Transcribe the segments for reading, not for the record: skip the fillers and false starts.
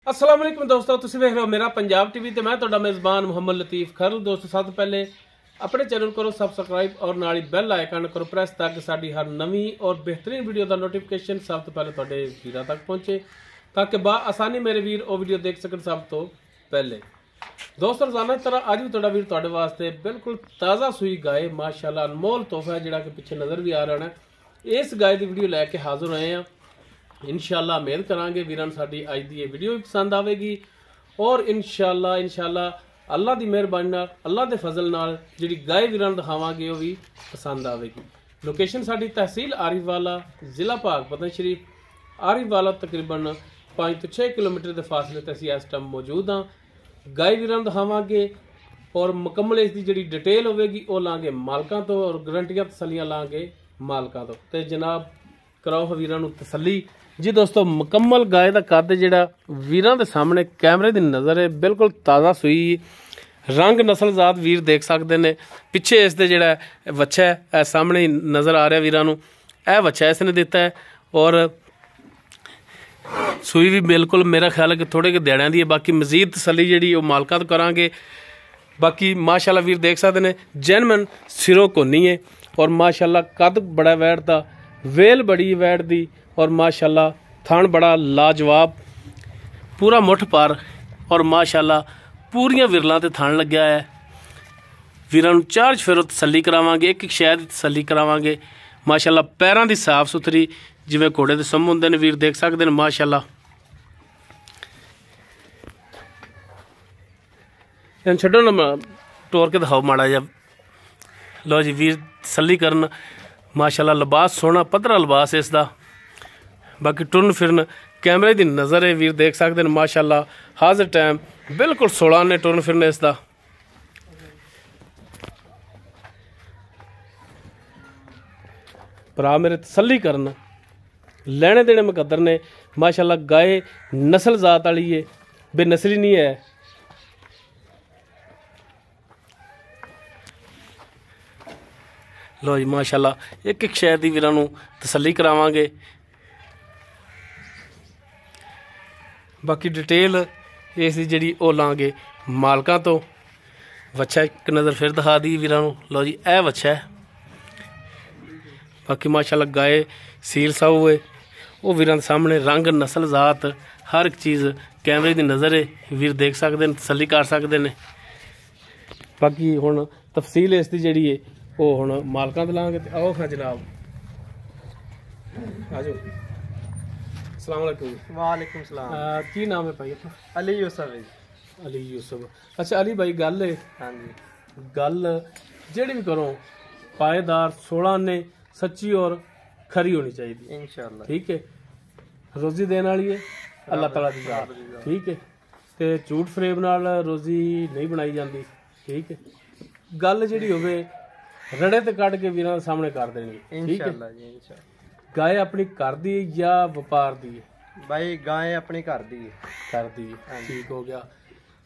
अस्सलाम वालेकुम दोस्तों, तुसीं वेख रहे हो मेरा पंजाब टीवी ते मैं तुहाडा मेज़बान मुहम्मद लतीफ़ खरल। दोस्तों सब तो पहले अपने चैनल करो सबसक्राइब और नाल ही बैल आइकन करो प्रेस ताकि साडी हर नवी और बेहतरीन वीडियो का नोटिफिकेशन सब तो पहले तुहाडे वीरां तक पहुंचे ताकि बा आसानी मेरे वीर वो वीडियो देख सकन सब तो पहले। दोस्तों रोजाना की तरह अज भी तुहाडा वीर तुहाडे वास्ते बिल्कुल ताज़ा सूई गाय माशाअल्लाह अनमोल तोहफा है जिहड़ा कि पिछे नज़र भी आ रहा है। इस गाय की वीडियो लैके हाजिर होए हैं। इंशाअल्लाह उम्मीद करांगे वीरां साडी अज दी ये वीडियो भी पसंद आवेगी और इंशाअल्लाह अल्लाह की मेहरबानी नाल अल्लाह के फजल नाल जिहड़ी गाय वीरां नूं दिखावांगे वो भी पसंद आवेगी। लोकेशन साडी तहसील आरिफवाला जिला भागपतन शरीफ आरिफवाला तकरीबन 5 तो 6 किलोमीटर के फासले ते असीं इस टाइम मौजूद हाँ। गाय वीरां नूं दिखावांगे और मुकम्मल इसकी जिहड़ी डिटेल होवेगी वो लांगे मालकां तो और गारंटियां तसल्लियां लांगे मालकां तो। ते जनाब कराओ वीरां नूं तसल्ली जी। दोस्तों मुकम्मल गाय का कद जिहड़ा वीरां दे सामने कैमरे की नज़र है बिल्कुल ताज़ा सूई रंग नस्ल जात वीर देख सकते हैं। पिछे इसके जिहड़ा वच्छा है सामने ही नज़र आ रहा वीरां नूं, यह वच्छा इसने दिता है और सूई भी बिल्कुल मेरा ख्याल है कि थोड़े के देड़ियां दी है। बाकी मजीद तसल्ली जिहड़ी वो मालकां तो करांगे। बाकी माशाअल्लाह वीर देख सकते हैं जेनमन सिरों कोनी है और माशाअल्लाह कद बड़ा वैट दा वेल बड़ी वैट दी और माशाअल्लाह थान बड़ा लाजवाब पूरा मुठ पर और माशाअल्लाह पूरियां विरलां ते थान लग्या है। वीरां नूं चार फेरों तसल्ली करावांगे, एक शहर की तसल्ली करावांगे। माशाअल्लाह पैरां दी साफ सुथरी जिवें घोड़े दे सम हुंदे ने वीर देख सकदे ने माशाअल्लाह। इन छड्डो ना टोर के दिखाओ माड़ा जिहा। लो जी वीर तसल्ली करन माशाअल्लाह लिबास सोहना पद्धरा लिबास है इसदा। बाकी टुरन फिरन कैमरे की नज़र है वीर देख सकते हैं माशाअल्लाह हाजिर टाइम बिल्कुल 16 ने टुरन फिरन इसका। भरा मेरे तसल्ली करन लेने देने मुकद्दर ने माशाअल्लाह। गाय नस्ल जात वाली है बेनस्ली नहीं है। लो जी माशाअल्लाह एक शहर की वीरां नूं तसल्ली करावांगे। बाकी डिटेल इस जी वो लाँगे मालकां तो। वच्छा एक नज़र फिर दिखा दी वीरां नूं। लो जी यह वच्छा है। बाकी माशाअल्लाह गाय सील साऊ है वो वीरां सामने रंग नस्ल जात हर एक चीज़ कैमरे की नज़र है वीर देख सकते हैं तसल्ली कर सकते हैं। बाकी हुण तफसील इसकी जी है वो हुण मालकां ते लाँगे। आओ खां जनाब आ जाओ। अस्सलाम वालेकुम। वालेकुम सलाम। की नाम है भाई अपना? अली यूसुफ है। अली यूसुफ। अच्छा अली भाई गल है हाँ जी गल जेड़ी भी करो पाएदार 16 ने सच्ची और खरी होनी चाहिए इंशाअल्लाह। ठीक है। रोजी देने वाली है अल्लाह ताला दी जात ठीक है। ते झूठ फरेब नाल रोजी नहीं बनाई जाती ठीक है। गल जिहड़ी होवे रड़े ते कढ़ के वीरां सामने कर देनी इंशाअल्लाह जी इंशाअल्लाह। गाय अपनी घर दी या व्यापार दी है? भाई गाय अपने घर दी है। घर दी ठीक हो गया।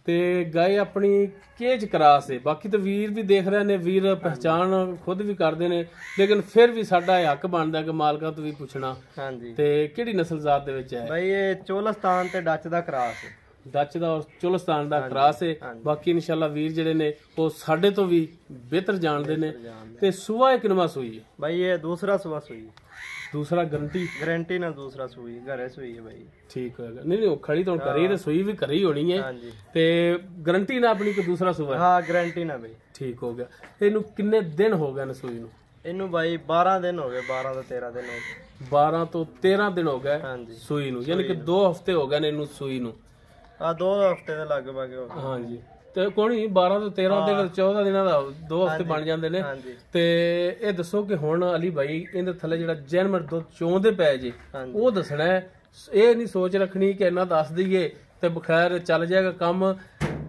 ते गाय अपनी केज क्रास है। बाकी तो वीर भी देख रहे ने वीर पहचान खुद भी करते हैं लेकिन फिर भी साडा हक बनता कि मालका तो भी पूछना हाँ जी ते किहड़ी नस्ल जात दे विच है? भाई ये चोलस्तान ते डच दा क्रास है। डच दा और चोलस्तान दा क्रास है। बाकी इंशाअल्लाह वीर जिहड़े ने वो साडे तो भी बेहतर जानते ने। ते सुआ किनवा सुई है? भाई ये दूसरा सुबह सुई है। दूसरा गारंटी ना दूसरा सुई घरे सुई है भाई। ठीक होएगा। नहीं नहीं खड़ी तो करी ते सुई भी करी होनी है हाँ जी। ते गारंटी ना अपनी को दूसरा सुबह हाँ गारंटी ना भाई। ठीक हो गया। इनू किन्ने दिन हो गए ने सुई नू? इनू भाई 12 दिन हो गए 12 तो 13 दिन हो गए। 12 तो 13 दिन हो गए हाँ जी सुई नू यानी कि 2 हफ्ते हो गए ने इनू सुई नू। हाँ 2 हफ्ते दे लगभग हो गए। हाँ जी ते कोई 12 तो 13 दिन 14 दिनों का 2 हफ्ते बन जाते ने। हाँ जी ते ये दसो कि हुण अली भाई इहदे थल्ले जिहड़ा जैनमर दुध चोंदे पै जे वो दसना है। ये नहीं सोच रखनी कि इन्ना दस दईए ते बखैर चल जाएगा काम।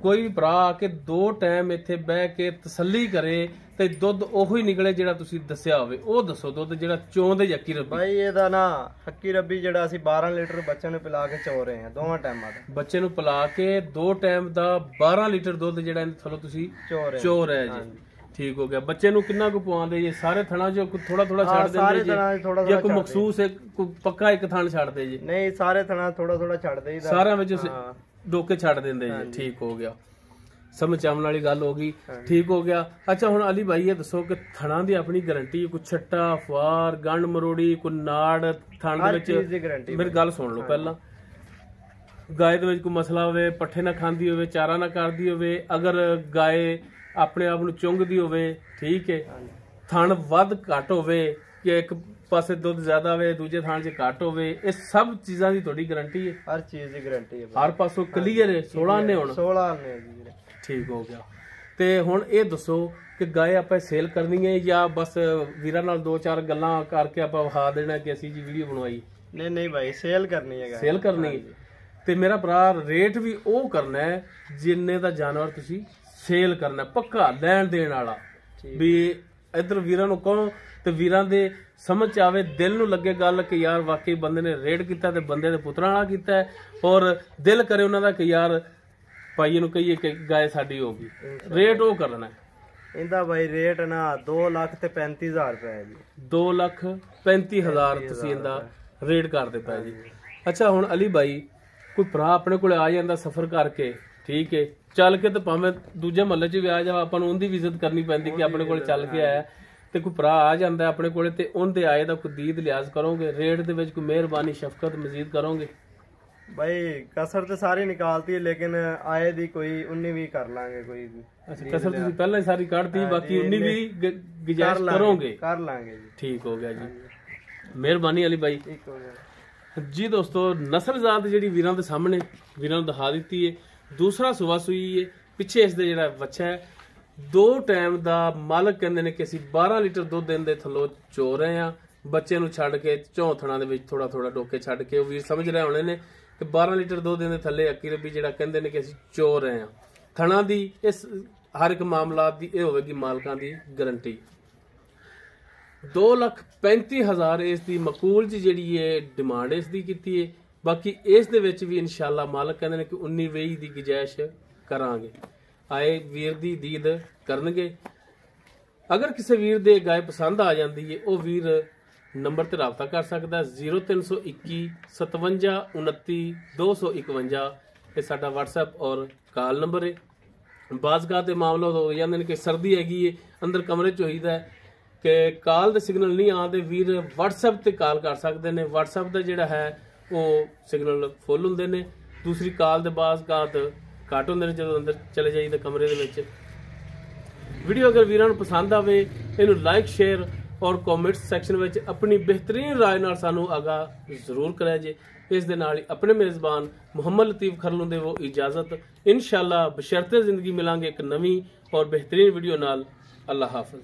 कोई भी भरा आके 2 टाइम इत्थे बह के तसल्ली करे ते दुध ओही निकले जिहड़ा तुसीं दस्सिया होवे वो दसो। दुध जिहड़ा चोंदे यकी रब्बी भाई ਇਹਦਾ ਨਾ ਹੱਕੀ ਰੱਬੀ ਜਿਹੜਾ ਅਸੀਂ 12 ਲੀਟਰ ਬੱਚਿਆਂ ਨੂੰ ਪਿਲਾ ਕੇ ਚੋ ਰਹੇ ਹਾਂ ਦੋਵਾਂ ਟਾਈਮਾਂ ਦਾ। ਬੱਚੇ ਨੂੰ ਪਿਲਾ ਕੇ 2 ਟਾਈਮ ਦਾ 12 ਲੀਟਰ ਦੁੱਧ ਜਿਹੜਾ ਇਹਦੇ ਥੱਲੋਂ ਤੁਸੀਂ ਚੋ ਰਹੇ ਜੀ। ਠੀਕ ਹੋ ਗਿਆ। ਬੱਚੇ ਨੂੰ ਕਿੰਨਾ ਕੁ ਪਵਾਉਂਦੇ ਜੀ? ਸਾਰੇ ਥਣਾ ਜੋ ਥੋੜਾ ਥੋੜਾ ਛੱਡ ਦਿੰਦੇ ਸਾਰੇ ਜੀ ਥਣਾ ਥੋੜਾ ਜਾਂ ਕੋਈ ਮਖਸੂਸ ਇੱਕ ਕੋਈ ਪੱਕਾ ਇੱਕ ਥਣ ਛੱਡਦੇ ਜੀ? ਨਹੀਂ, ਸਾਰੇ ਥਣਾ ਥੋੜਾ ਥੋੜਾ ਛੱਡ ਦੇਈਦਾ, ਸਾਰਿਆਂ ਵਿੱਚ ਡੋਕੇ ਛੱਡ ਦਿੰਦੇ ਜੀ। ਠੀਕ ਹੋ ਗਿਆ, ਸਮਝ ਆਉਣ ਵਾਲੀ ਗੱਲ ਹੋ ਗਈ। ਠੀਕ ਹੋ ਗਿਆ। ਅੱਛਾ ਹੁਣ ਅਲੀ ਭਾਈ ਇਹ ਦੱਸੋ ਕਿ ਥਣਾ ਦੀ ਆਪਣੀ ਗਾਰੰਟੀ, ਕੋਈ ਛੱਟਾ ਫਾਰ ਗੰਢ ਮਰੋੜੀ ਕੋਈ ਨਾੜ ਥਣ ਦੇ ਵਿੱਚ? ਮੇਰੀ ਗੱਲ ਸੁਣ ਲਓ ਪਹਿਲਾਂ। ਗਾਏ ਦੇ ਵਿੱਚ ਕੋਈ ਮਸਲਾ ਹੋਵੇ, ਪੱਠੇ ਨਾ ਖਾਂਦੀ ਹੋਵੇ, ਚਾਰਾ ਨਾ ਕਰਦੀ ਹੋਵੇ, ਅਗਰ ਗਾਏ ਆਪਣੇ ਆਪ ਨੂੰ ਚੁੰਗਦੀ ਹੋਵੇ, ਠੀਕ ਹੈ, ਥਣ ਵੱਧ ਘੱਟ ਹੋਵੇ ਕਿ ਇੱਕ ਪਾਸੇ ਦੁੱਧ ਜ਼ਿਆਦਾ ਹੋਵੇ ਦੂਜੇ ਥਣ 'ਚ ਘੱਟ ਹੋਵੇ, ਇਹ ਸਭ ਚੀਜ਼ਾਂ ਦੀ ਤੁਹਾਡੀ ਗਾਰੰਟੀ ਹੈ? ਹਰ ਚੀਜ਼ ਦੀ ਗਾਰੰਟੀ ਹੈ, ਹਰ ਪਾਸੋਂ ਕਲੀਅਰ ਹੈ। 16 ਨੇ ਹੁਣ? 16 ਨੇ ਜੀ। ਠੀਕ ਹੋ ਗਿਆ। ਤੇ ਹੁਣ ਇਹ ਦੱਸੋ ਕਿ ਗਾਏ ਆਪਾਂ ਸੇਲ ਕਰਨੀ ਹੈ ਜਾਂ ਬਸ ਵੀਰਾਂ ਨਾਲ 2-4 ਗੱਲਾਂ ਕਰਕੇ ਆਪਾਂ ਵਿਖਾ ਦੇਣਾ ਕਿ ਅਸੀਂ ਜੀ ਵੀਡੀਓ ਬਣਵਾਈ? ਨਹੀਂ ਨਹੀਂ ਭਾਈ, ਸੇਲ ਕਰਨੀ ਹੈ। ਸੇਲ ਕਰਨੀ ਹੈ। ਤੇ ਮੇਰਾ ਭਰਾ ਰੇਟ ਵੀ ਉਹ ਕਰਨਾ ਹੈ ਜਿੰਨੇ ਦਾ ਜਾਨਵਰ ਤੁਸੀਂ ਸੇਲ ਕਰਨਾ, ਪੱਕਾ ਲੈਣ ਦੇਣ ਵਾਲਾ। ਵੀ ਇਧਰ ਵੀਰਾਂ ਨੂੰ ਕਹੋ ਤੇ ਵੀਰਾਂ ਦੇ ਸਮਝ ਚ ਆਵੇ, ਦਿਲ ਨੂੰ ਲੱਗੇ ਗੱਲ ਕਿ ਯਾਰ ਵਾਕਈ ਬੰਦੇ ਨੇ ਰੇਟ ਕੀਤਾ ਤੇ ਬੰਦੇ ਦੇ ਪੁੱਤਰਾਂ ਵਾਲਾ ਕੀਤਾ ਹੈ, ਔਰ ਦਿਲ ਕਰੇ ਉਹਨਾਂ ਦਾ ਕਿ ਯਾਰ ਭਾਈ ਨੂੰ ਕਹੀਏ ਕਿ ਗਾਏ ਸਾਡੀ ਹੋਗੀ। ਰੇਟ ਉਹ ਕਰਨਾ ਇਹਦਾ ਭਾਈ। ਰੇਟ ਨਾ 2,35,000 ਰੁਪਏ ਹੈ ਜੀ। 2,35,000 ਤੁਸੀਂ ਇਹਦਾ ਰੇਟ ਕਰਦੇ ਪਏ ਜੀ। ਅੱਛਾ ਹੁਣ ਅਲੀ ਭਾਈ ਕੋਈ ਭਰਾ ਆਪਣੇ ਕੋਲੇ ਆ ਜਾਂਦਾ ਸਫ਼ਰ ਕਰਕੇ, ਠੀਕ ਹੈ, ਚੱਲ ਕੇ ਤੇ ਭਾਵੇਂ ਦੂਜੇ ਮਹੱਲੇ 'ਚ ਵੀ ਆ ਜਾ, ਆਪਾਂ ਨੂੰ ਉਹਦੀ ਵੀ ਇੱਜ਼ਤ ਕਰਨੀ ਪੈਂਦੀ ਕਿ ਆਪਣੇ ਕੋਲੇ ਚੱਲ ਕੇ ਆਇਆ। ਤੇ ਕੋਈ ਭਰਾ ਆ ਜਾਂਦਾ ਆਪਣੇ ਕੋਲੇ ਤੇ ਉਹਦੇ ਆਏ ਦਾ ਕੋਈ ਦੀਦ ਲਿਹਾਜ਼ ਕਰੋਗੇ? ਰੇਟ ਦੇ ਵਿੱਚ ਕੋਈ ਮਿਹਰਬਾਨੀ ਸ਼ਫਕਤ ਮਜ਼ੀਦ ਕਰੋਗੇ? ਭਾਈ ਕਸਰ ਤੇ ਸਾਰੀ ਨਿਕਾਲਤੀ ਹੈ, ਲੇਕਿਨ ਆਏ ਦੀ ਕੋਈ 19 ਵੀ ਕਰ ਲਾਂਗੇ ਕੋਈ। ਅੱਛਾ ਕਸਰ ਤੁਸੀਂ ਪਹਿਲਾਂ ਹੀ ਸਾਰੀ ਕੱਢਤੀ, ਬਾਕੀ 19 ਵੀ ਗੁਜਾਇਸ਼ ਕਰੋਗੇ? ਕਰ ਲਾਂਗੇ ਜੀ। ਠੀਕ ਹੋ ਗਿਆ ਜੀ, ਮਿਹਰਬਾਨੀ ਅਲੀ ਭਾਈ। ਠੀਕ ਹੋ ਗਿਆ ਜੀ। ਦੋਸਤੋ ਨਸਲਜ਼ਾਤ ਜਿਹੜੀ ਵੀਰਾਂ ਦੇ ਸਾਹਮਣੇ ਵੀਰਾਂ ਨੂੰ ਦਿਖਾ ਦਿੱਤੀ ਹੈ। ਦੂਸਰਾ ਸੂਆ ਸੂਈ ਹੈ, ਪਿੱਛੇ ਇਸ ਦੇ ਜਿਹੜਾ ਬੱਚਾ ਹੈ 2 ਟਾਈਮ ਦਾ ਮਾਲਕ ਕਹਿੰਦੇ ਨੇ ਕਿ ਅਸੀਂ 12 ਲੀਟਰ ਦੁੱਧ ਦਿਨ ਦੇ ਥੱਲੋਂ ਚੋ ਰਹੇ ਆ। ਬੱਚੇ ਨੂੰ ਛੱਡ ਕੇ ਝੋਂਥਣਾ ਦੇ ਵਿੱਚ ਥੋੜਾ ਥੋੜਾ ਡੋਕੇ ਛੱਡ ਕੇ, ਉਹ ਵੀਰ ਸਮਝ ਰਹੇ ਹੋਣੇ ਨੇ ਕਿ 12 ਲੀਟਰ ਦੁੱਧ ਦਿਨ ਦੇ ਥੱਲੇ ਅੱਕੀ ਰੱਬੀ ਜਿਹੜਾ ਕਹਿੰਦੇ ਨੇ ਕਿ ਅਸੀਂ ਚੋ ਰਹੇ ਆ। ਥਣਾ ਦੀ ਇਸ ਹਰ ਇੱਕ ਮਾਮਲਾਤ ਦੀ ਇਹ ਹੋਵੇਗੀ ਮਾਲਕਾਂ ਦੀ ਗਾਰੰਟੀ। 2,35,000 ਇਸ ਦੀ ਮਕੂਲ ਚ ਜਿਹੜੀ ਹੈ ਡਿਮਾਂਡ ਇਸ ਦੀ ਕੀਤੀ ਹੈ। ਬਾਕੀ ਇਸ ਦੇ ਵਿੱਚ ਵੀ ਇਨਸ਼ਾਅੱਲਾ ਮਾਲਕ ਕਹਿੰਦੇ ਨੇ ਕਿ 19-20 ਦੀ ਗੁਜਾਇਸ਼ ਕਰਾਂਗੇ। ਆਏ ਵੀਰ ਦੀ ਦੀਦ ਕਰਨਗੇ। ਅਗਰ ਕਿਸੇ ਵੀਰ ਦੇ ਗਾਏ ਪਸੰਦ ਆ ਜਾਂਦੀ ਹੈ, ਉਹ ਵੀਰ ਨੰਬਰ ਤੇ ਰਾਬਤਾ ਕਰ ਸਕਦਾ 0321 57 29 251। ਇਹ ਸਾਡਾ WhatsApp ਔਰ ਕਾਲ ਨੰਬਰ ਹੈ। ਬਾਜ਼ਗਾਹ ਤੇ ਮਾਮਲਾ ਹੋ ਜਾਂਦੇ ਨੇ ਕਿ ਸਰਦੀ ਹੈਗੀ ਹੈ, ਅੰਦਰ ਕਮਰੇ 'ਚ ਹੋਈਦਾ ਕਿ ਕਾਲ ਦੇ ਸਿਗਨਲ ਨਹੀਂ ਆਉਂਦੇ, ਵੀਰ WhatsApp ਤੇ ਕਾਲ ਕਰ ਸਕਦੇ ਨੇ। WhatsApp ਦਾ ਜਿਹੜਾ ਹੈ ਉਹ ਸਿਗਨਲ ਫੁੱਲ ਹੁੰਦੇ ਨੇ, ਦੂਸਰੀ ਕਾਲ ਦੇ ਬਾਜ਼ਗਾਤ ਘੱਟ ਹੁੰਦੇ ਨੇ ਜਦੋਂ ਅੰਦਰ ਚਲੇ ਜਾਈਦਾ ਕਮਰੇ ਦੇ ਵਿੱਚ। ਵੀਡੀਓ ਅਗਰ ਵੀਰਾਂ ਨੂੰ ਪਸੰਦ ਆਵੇ ਇਹਨੂੰ ਲਾਈਕ ਸ਼ੇਅਰ ਔਰ ਕਮੈਂਟ ਸੈਕਸ਼ਨ ਵਿੱਚ ਆਪਣੀ ਬਿਹਤਰੀਨ ਰਾਏ ਨਾਲ ਸਾਨੂੰ ਆਗਾਹ ਜ਼ਰੂਰ ਕਰਿਆ ਜੇ। ਇਸ ਦੇ ਨਾਲ ਹੀ ਆਪਣੇ ਮੇਜ਼ਬਾਨ ਮੁਹੰਮਦ ਲਤੀਫ ਖਰਲ ਨੂੰ ਦੇਵੋ ਇਜਾਜ਼ਤ। ਇਨਸ਼ਾਅੱਲਾ ਬਸ਼ਰਤੇ ਜ਼ਿੰਦਗੀ ਮਿਲਾਂਗੇ ਇੱਕ ਨਵੀਂ ਔਰ ਬਿਹਤਰੀਨ ਵੀਡੀਓ ਨਾਲ। ਅੱਲਾਹ ਹਾਫਿਜ਼।